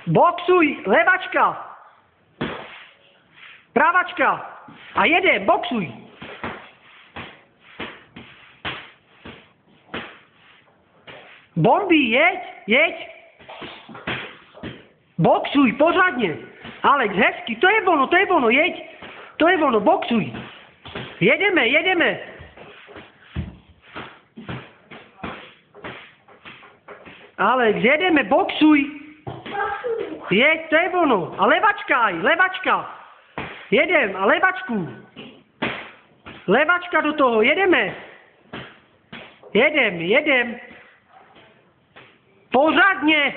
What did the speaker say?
Boxuj, levačka. Pravačka. A jedem, boxuj. Bombi, jeď. Boxuj, pořádně. Alex, hezky, to je ono, jeď. To je ono, boxuj. Jedeme. Alex, jedeme, boxuj. Jeď, to je ono. A levačka. Jedem, a levačku. Levačka do toho, jedeme. Jedem. Pořádně.